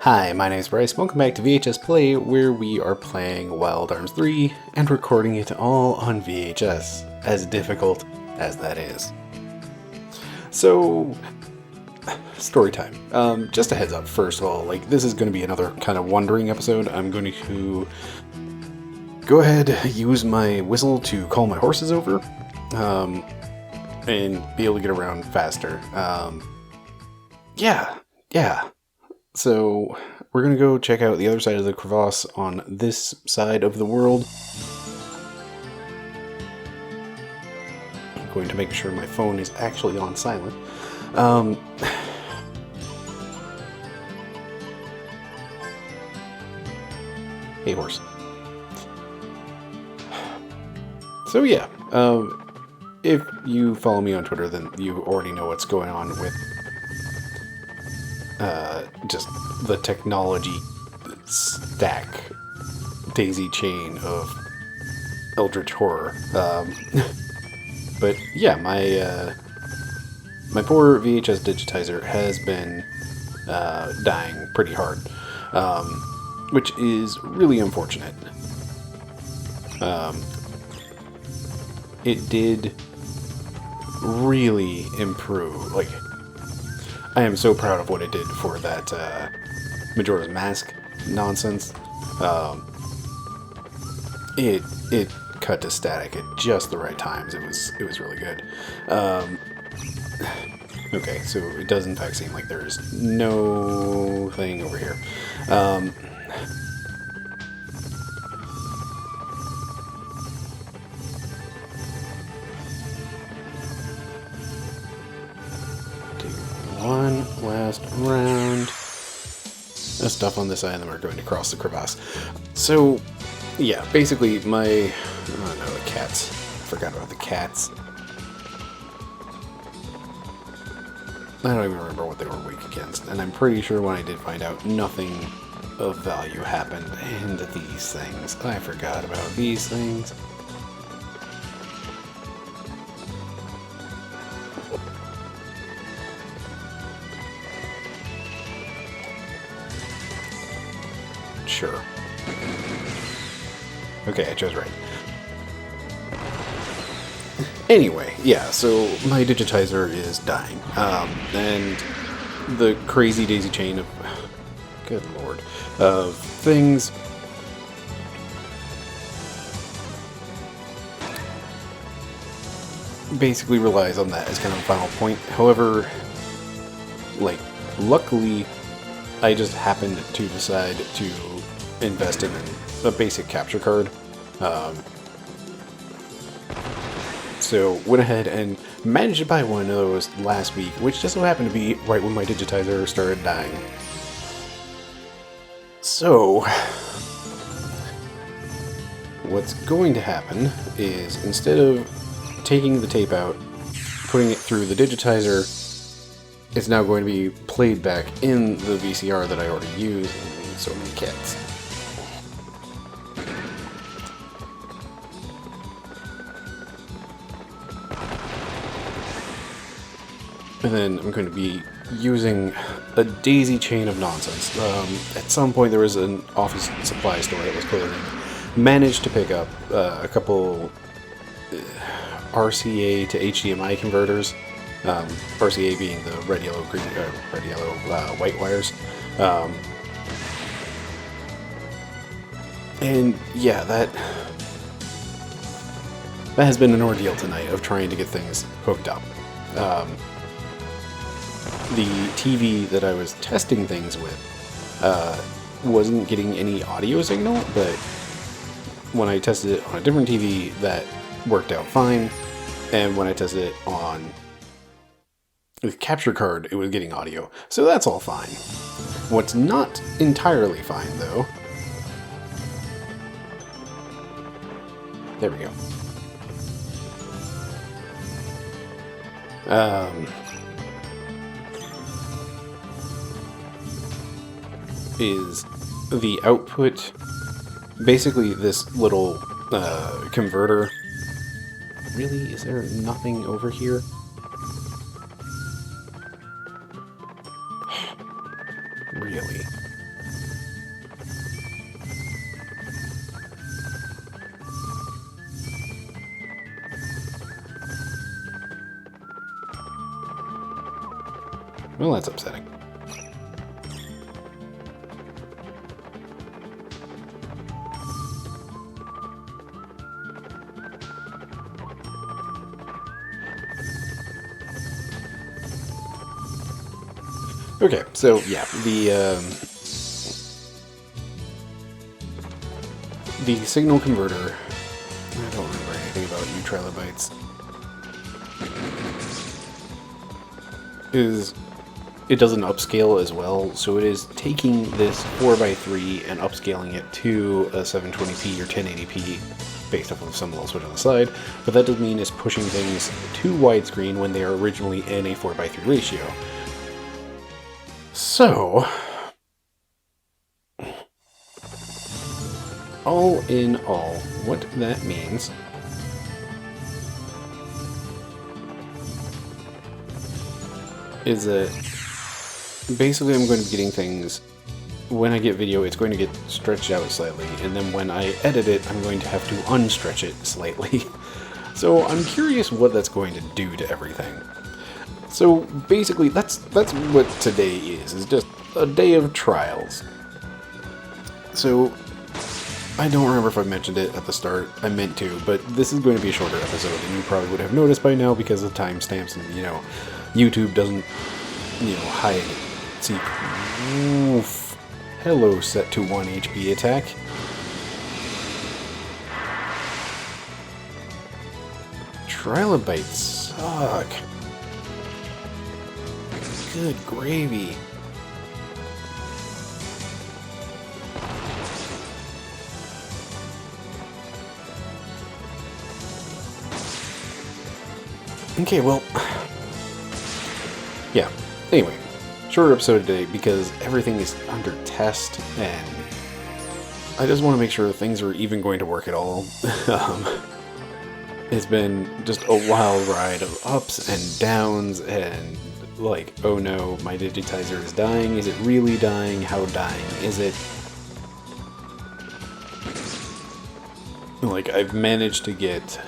Hi, my name is Bryce. Welcome back to VHS Play, where we are playing Wild Arms 3 and recording it all on VHS, as difficult as that is. So, story time. Just a heads up, first of all, this is going to be another kind of wandering episode. I'm going to go ahead, use my whistle to call my horses over, and be able to get around faster. Yeah. So, we're going to go check out the other side of the crevasse on this side of the world. I'm going to make sure my phone is actually on silent. Hey, horse. So, yeah. If you follow me on Twitter, then you already know what's going on with just the technology stack daisy chain of eldritch horror. But yeah, my poor VHS digitizer has been dying pretty hard, which is really unfortunate. It did really improve. I am so proud of what it did for that Majora's Mask nonsense. It cut to static at just the right times. It was really good. Okay, so it does in fact seem like there's no thing over here. One last round of stuff on this side, and then we're going to cross the crevasse. So, yeah, basically the cats. I forgot about the cats. I don't even remember what they were weak against, and I'm pretty sure when I did find out, nothing of value happened. And these things. I forgot about these things. Sure. Okay, I chose right. Anyway, yeah, so my digitizer is dying. And the crazy daisy chain of, good lord, of things basically relies on that as kind of a final point. However, luckily, I just happened to decide to invest in a basic capture card. So went ahead and managed to buy one of those last week, which just so happened to be right when my digitizer started dying. So what's going to happen is, instead of taking the tape out, putting it through the digitizer, it's now going to be played back in the VCR that I already used. So many cats. And then I'm going to be using a daisy chain of nonsense. At some point there was an office supply store that was closing. Managed to pick up a couple RCA to HDMI converters. RCA being the red, yellow, green, white wires. And yeah, that has been an ordeal tonight of trying to get things hooked up. The TV that I was testing things with wasn't getting any audio signal, but when I tested it on a different TV, that worked out fine. And when I tested it on the capture card, it was getting audio. So that's all fine. What's not entirely fine, though... There we go. Is the output basically this little converter. Really? Is there nothing over here? Really? Well, that's upsetting. Okay, so yeah, the signal converter, I don't remember anything about new trilobites, it does an upscale as well, so it is taking this 4x3 and upscaling it to a 720p or 1080p based off of some little switch on the side, but that does mean it's pushing things to widescreen when they are originally in a 4x3 ratio. So, all in all, what that means is that basically I'm going to be getting things, when I get video, it's going to get stretched out slightly, and then when I edit it, I'm going to have to unstretch it slightly. So I'm curious what that's going to do to everything. So basically, that's what today is just a day of trials. So, I don't remember if I mentioned it at the start, I meant to, but this is going to be a shorter episode, and you probably would have noticed by now because of timestamps and, YouTube doesn't, hide. See, oof. Hello, set to 1 HP attack. Trilobites suck. Good gravy. Okay, well, yeah. Anyway, shorter episode today because everything is under test, and I just want to make sure things are even going to work at all. It's been just a wild ride of ups and downs, and like, oh no, my digitizer is dying. Is it really dying? How dying is it? Like, I managed to get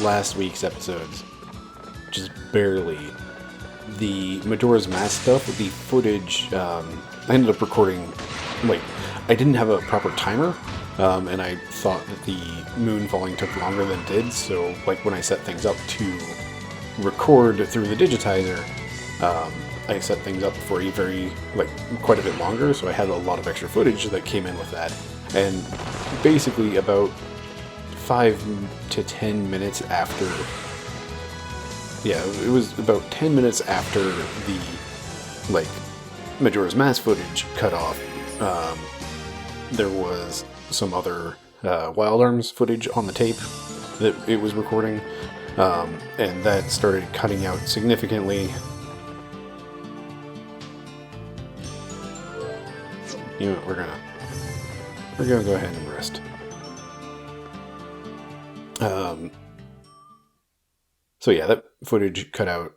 last week's episodes, just barely. The Majora's Mask stuff, the footage, I ended up recording, like, I didn't have a proper timer, and I thought that the moon falling took longer than it did, so, like, when I set things up to record through the digitizer, I set things up for quite a bit longer, so I had a lot of extra footage that came in with that. And basically about 5 to 10 minutes after, it was about 10 minutes after the, Majora's Mask footage cut off, there was some other Wild Arms footage on the tape that it was recording, and that started cutting out significantly. You know what, we're gonna go ahead and rest. So yeah, that footage cut out,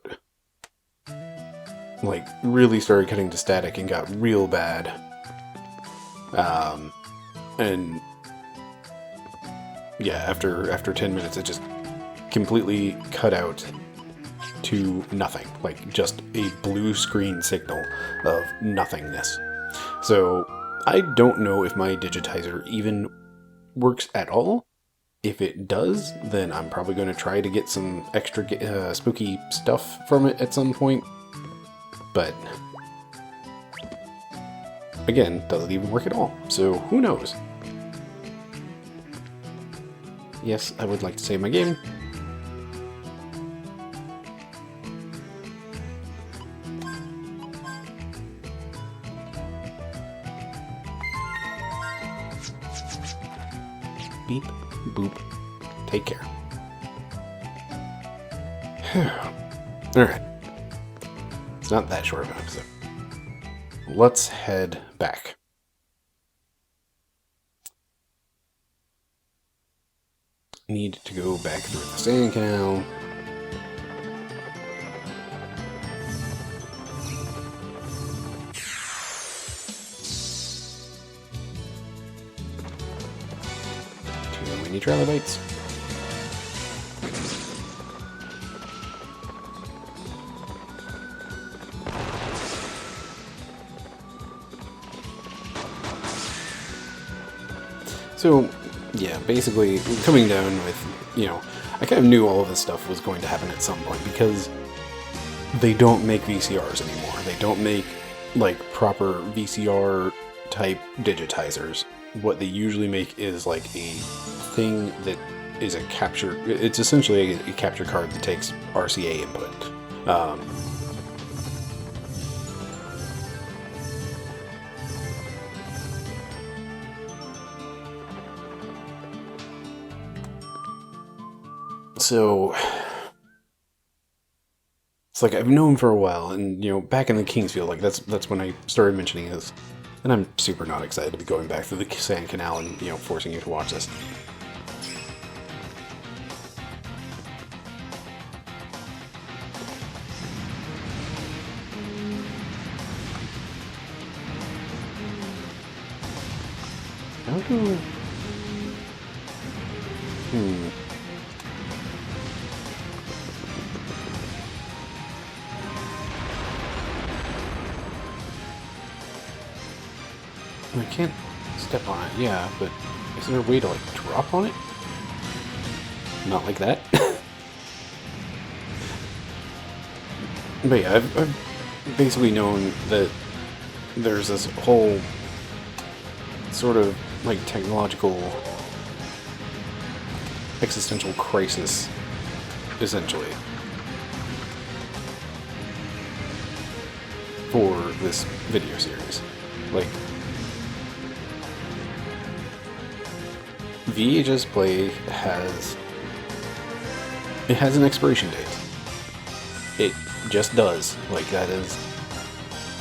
really started cutting to static and got real bad. And yeah, after 10 minutes, it just completely cut out to nothing, just a blue screen signal of nothingness. So I don't know if my digitizer even works at all. If it does, then I'm probably going to try to get some extra spooky stuff from it at some point. But again, doesn't even work at all, so who knows? Yes, I would like to save my game. Beep, boop, take care. Alright. It's not that short of an episode. Let's head back. Need to go back through the sand canal. Too many trilobites. So, yeah, basically, coming down with, I kind of knew all of this stuff was going to happen at some point, because they don't make VCRs anymore. They don't make, like, proper VCR type digitizers. What they usually make is, like, a thing that is a capture... It's essentially a capture card that takes RCA input. So, it's like I've known for a while, and back in the Kingsfield, like that's when I started mentioning this, and I'm super not excited to be going back through the Sand Canal and forcing you to watch this. How do? I can't step on it, yeah, but is there a way to, like, drop on it? Not like that? But yeah, I've basically known that there's this whole sort of, like, technological existential crisis, essentially, for this video series. Like, VHS Play has an expiration date. It just does. Like, that is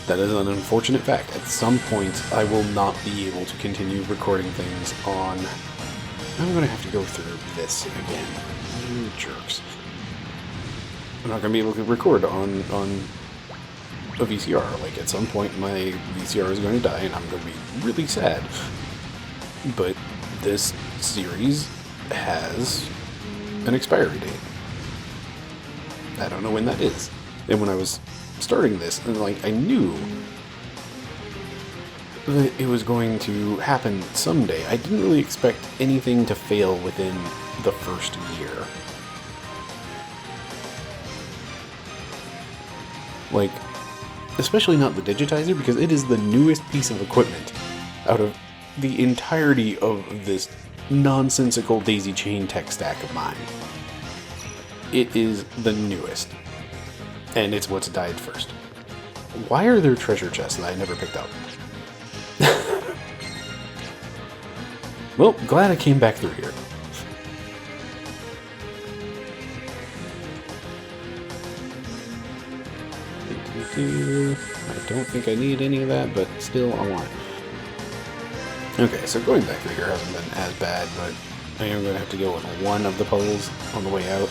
an unfortunate fact. At some point, I will not be able to continue recording things on... I'm gonna have to go through this again. You jerks. I'm not gonna be able to record on a VCR. Like, at some point, my VCR is going to die, and I'm going to be really sad. But this series has an expiry date. I don't know when that is. And when I was starting this, and like, I knew that it was going to happen someday. I didn't really expect anything to fail within the first year. Like, especially not the digitizer, because it is the newest piece of equipment out of the entirety of this nonsensical daisy chain tech stack of mine. It is the newest. And it's what's died first. Why are there treasure chests that I never picked up? Well, glad I came back through here. I don't think I need any of that, but still I want it. Okay, so going back through here hasn't been as bad, but I am going to have to go with one of the puzzles on the way out.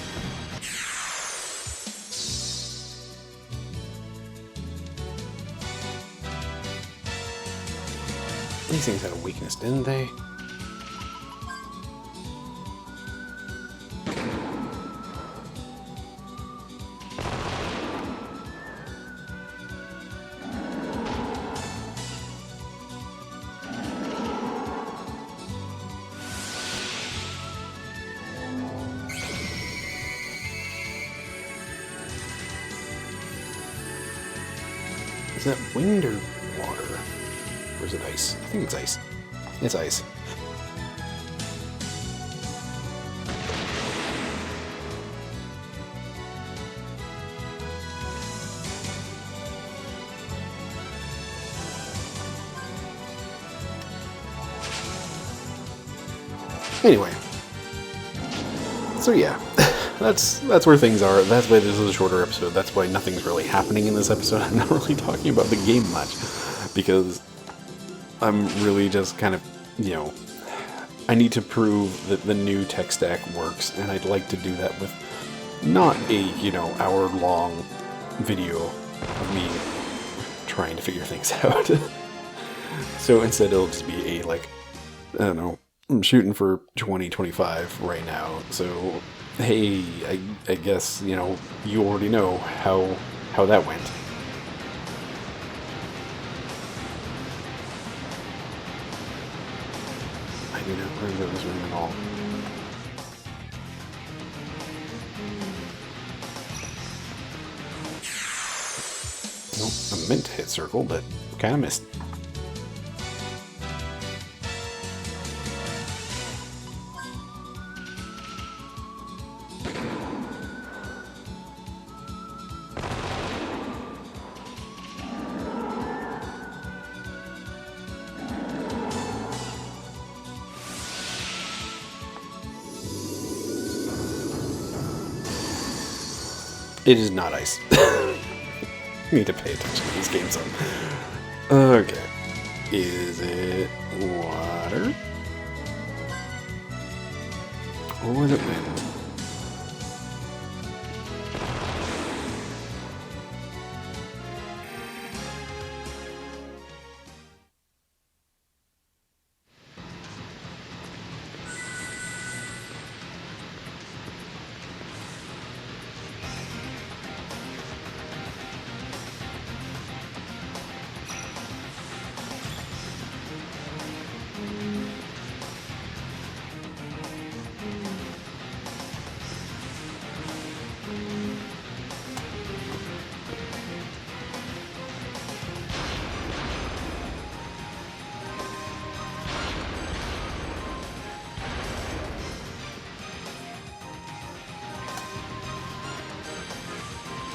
These things had a weakness, didn't they? Is that wind or water? Or is it ice? I think it's ice. It's ice. Anyway. So yeah. That's where things are. That's why this is a shorter episode. That's why nothing's really happening in this episode. I'm not really talking about the game much, because I'm really just kind of, I need to prove that the new tech stack works, and I'd like to do that with not a, hour-long video of me trying to figure things out. So instead it'll just be a, I don't know, I'm shooting for 2025 right now, so... Hey, I guess, you already know how that went. I I do not remember this room at all. Nope, I meant to hit circle, but kind of missed. It is not ice. Need to pay attention to these games. Okay. Is it water? Or is it wind?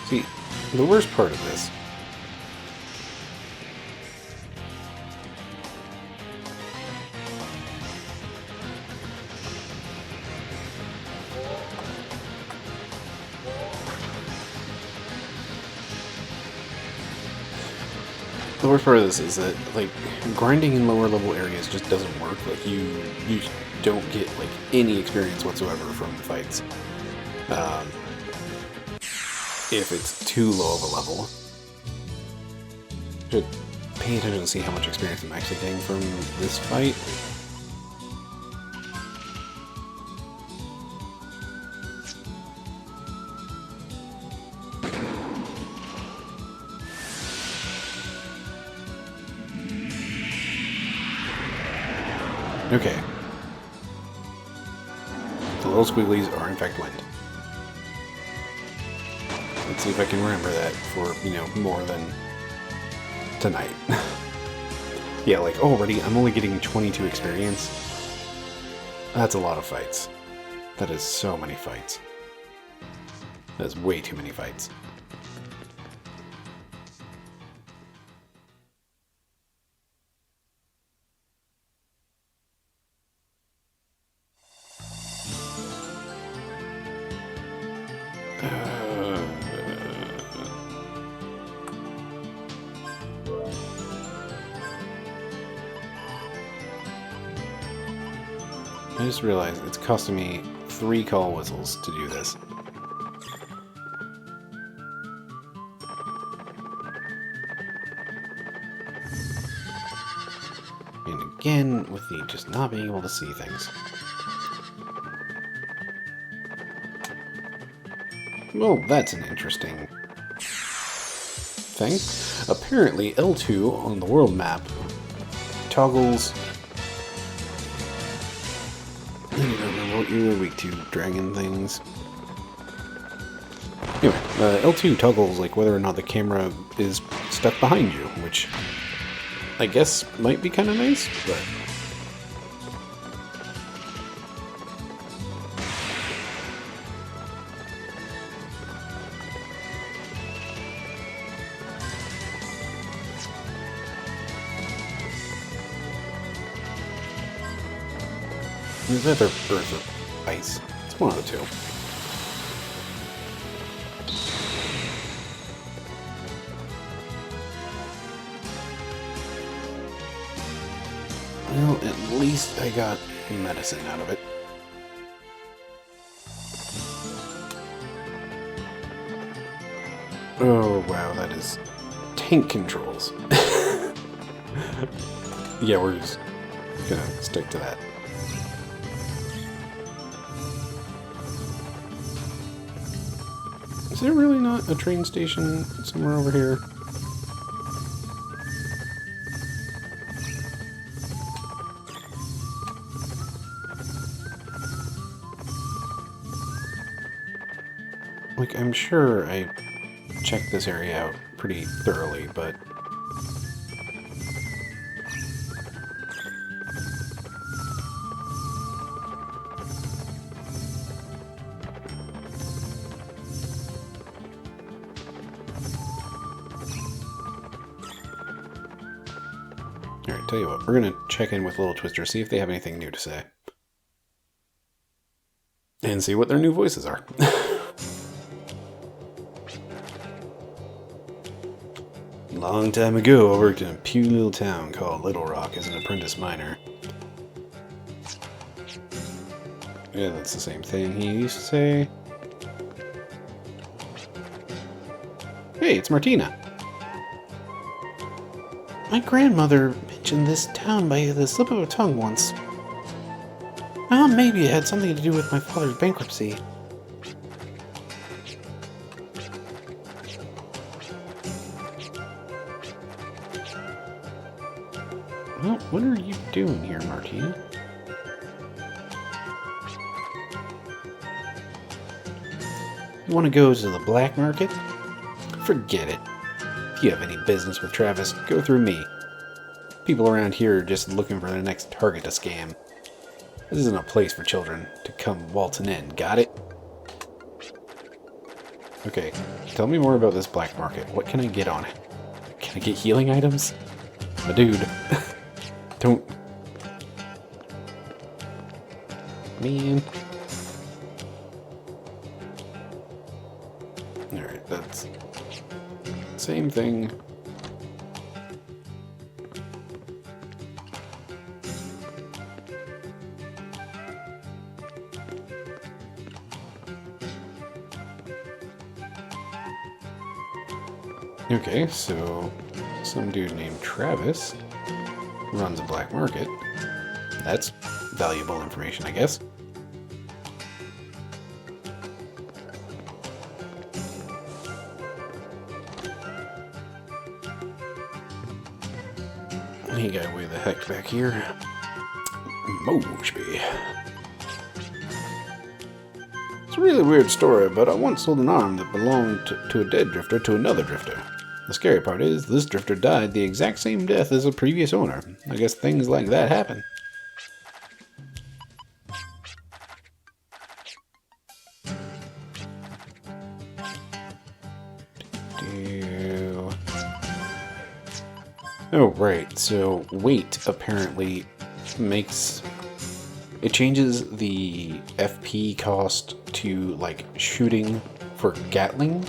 See, the worst part of this is that, like, grinding in lower level areas just doesn't work. Like, you don't get, like, any experience whatsoever from fights. If it's too low of a level. Should pay attention to see how much experience I'm actually getting from this fight. Okay. The little squigglies are in fact wind. Let's see if I can remember that for, more than tonight. Yeah, like, already I'm only getting 22 experience. That's a lot of fights. That is so many fights. That's way too many fights. I just realized it's costing me 3 call whistles to do this. And again, with the just not being able to see things. Well, that's an interesting thing. Apparently, L2 on the world map toggles... I don't remember what you were weak to, dragon things. Anyway, L2 toggles like whether or not the camera is stuck behind you, which I guess might be kind of nice, but... Is that earth or ice? It's one of the two. Well, at least I got medicine out of it. Oh, wow, that is tank controls. Yeah, we're just gonna stick to that. Is there really not a train station somewhere over here? I'm sure I checked this area out pretty thoroughly, but... Alright, tell you what, we're gonna check in with Little Twister, see if they have anything new to say. And see what their new voices are. Long time ago, I worked in a puny little town called Little Rock as an apprentice miner. Yeah, that's the same thing he used to say. Hey, it's Martina. My grandmother mentioned this town by the slip of her tongue once. Well, maybe it had something to do with my father's bankruptcy. Well, what are you doing here, Martina? You want to go to the black market? Forget it. If you have any business with Travis, go through me. People around here are just looking for the next target to scam. This isn't a place for children to come waltzing in, got it? Okay, tell me more about this black market. What can I get on it? Can I get healing items? My dude. Don't... Man. Alright, that's... same thing. Okay, so some dude named Travis runs a black market. That's valuable information, I guess. He got way the heck back here. Mosby. It's a really weird story, but I once sold an arm that belonged to a dead drifter to another drifter. The scary part is, this drifter died the exact same death as the previous owner. I guess things like that happen. Oh, right. So weight apparently makes... it changes the FP cost to, like, shooting for Gatling.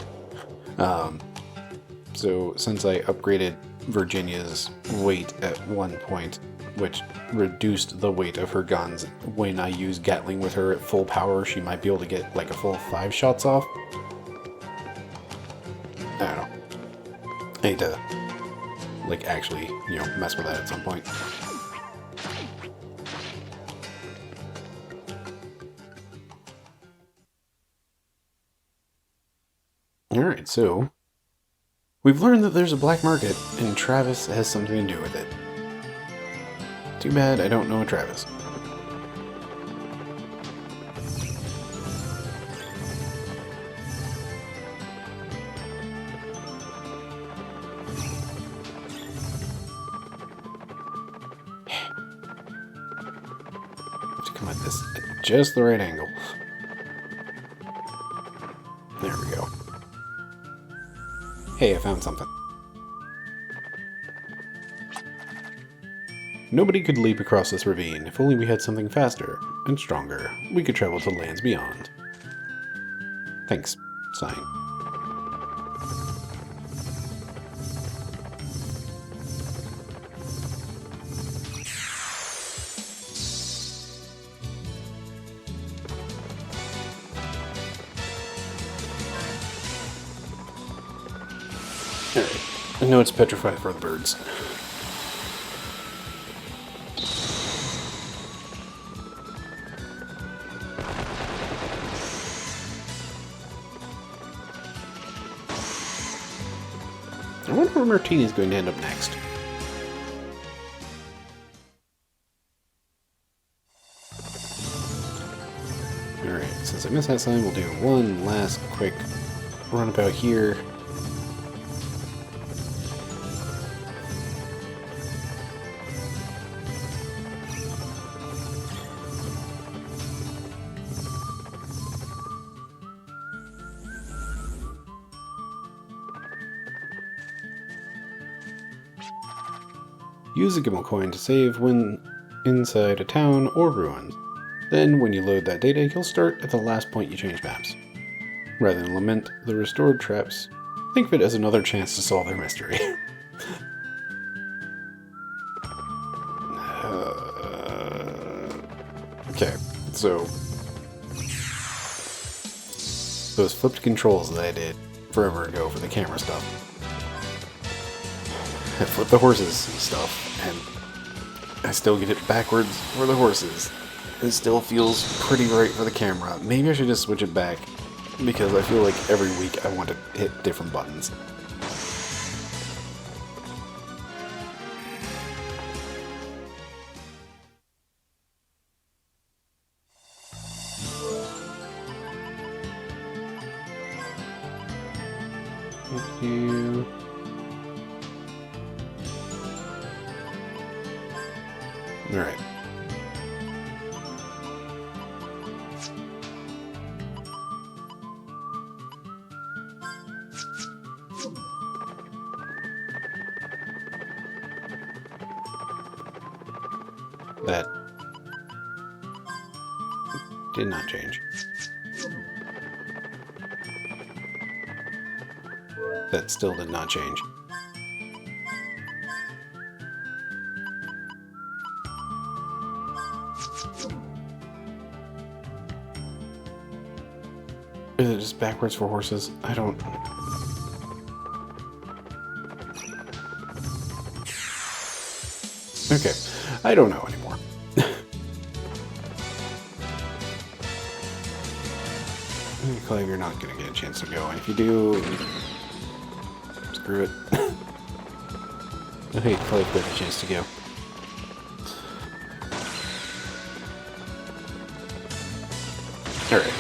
So since I upgraded Virginia's weight at one point, which reduced the weight of her guns, when I use Gatling with her at full power, she might be able to get like a full 5 shots off. I don't know. I need to like actually, you know, mess with that at some point. Alright, so we've learned that there's a black market, and Travis has something to do with it. Too bad I don't know Travis. Let's come at this at just the right angle. There we go. Hey, I found something. Nobody could leap across this ravine. If only we had something faster and stronger, we could travel to lands beyond. Thanks. Sign. Alright. I know it's petrified for the birds. I wonder where Martini's going to end up next. Alright, since I missed that sign, we'll do one last quick run about here. Use a Gimel coin to save when inside a town or ruins. Then, when you load that data, you'll start at the last point you change maps. Rather than lament the restored traps, think of it as another chance to solve their mystery. Okay, so those flipped controls that I did forever ago for the camera stuff. I flip the horses stuff, and I still get it backwards for the horses. It still feels pretty right for the camera. Maybe I should just switch it back, because I feel like every week I want to hit different buttons. Thank you. Alright. That did not change. That still did not change. Is it just backwards for horses? I don't... Okay, I don't know anymore. Clive, you're not gonna get a chance to go, and if you do... Screw it. I hate Clive got a chance to go. Alright.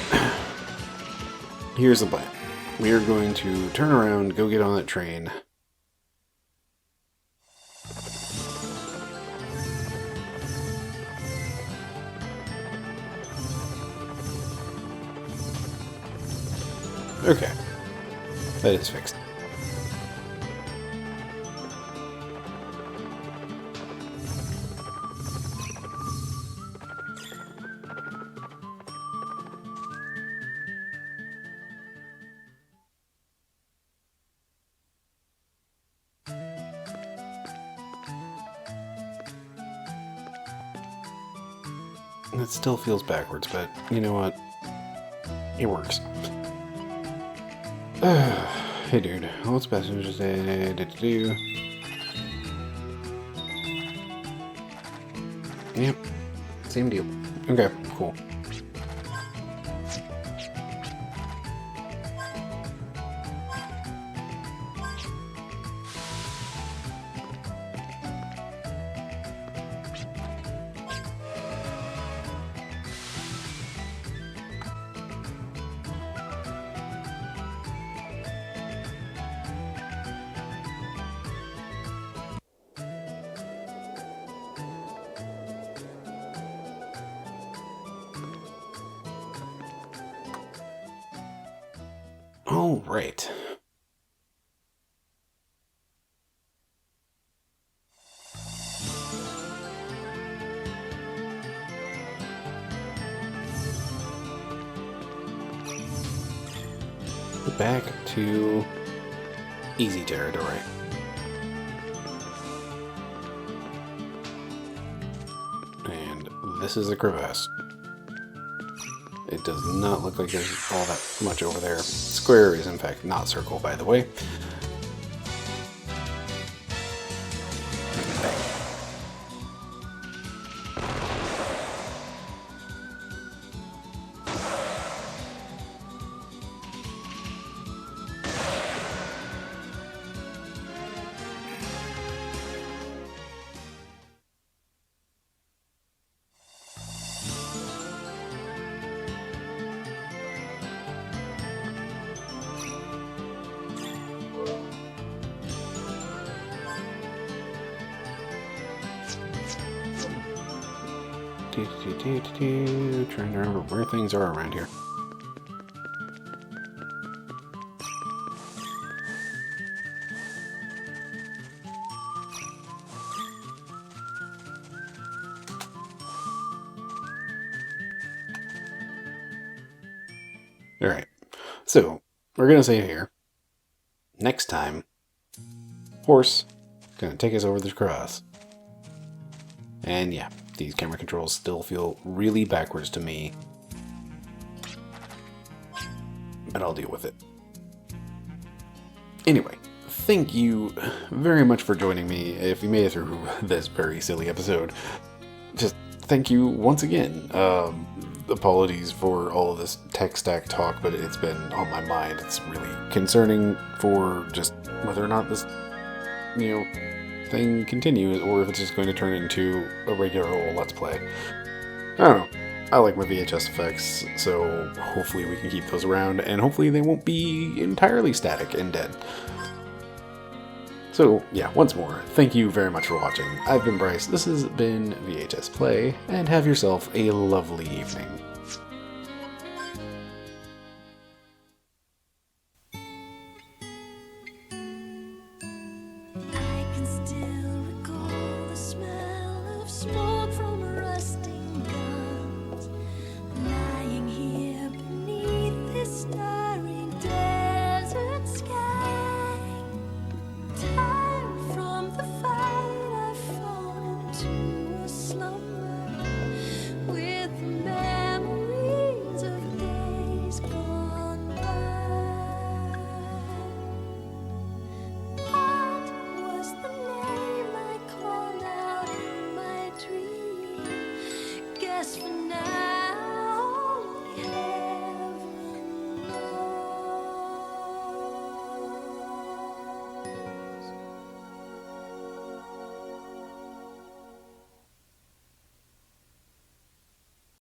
Here's the plan. We are going to turn around, go get on that train. Okay. That is fixed. It still feels backwards, but you know what? It works. Hey dude, what's passengers did do? Yep, same deal. Okay, cool. All right. Back to easy territory. And this is a crevasse. It does not look like there's all that much over there. Square is in fact not circle, by the way. Trying to remember where things are around here. Alright, so we're gonna save here. Next time, horse gonna take us over the cross. And yeah, these camera controls still feel really backwards to me. But I'll deal with it. Anyway, thank you very much for joining me. If you made it through this very silly episode, just thank you once again. Apologies for all of this tech stack talk, but it's been on my mind. It's really concerning for just whether or not this, thing continues, or if it's just going to turn into a regular old Let's Play. I don't know. I like my VHS effects, so hopefully we can keep those around, and hopefully they won't be entirely static and dead. So, yeah, once more, thank you very much for watching. I've been Bryce, this has been VHS Play, and have yourself a lovely evening. I can still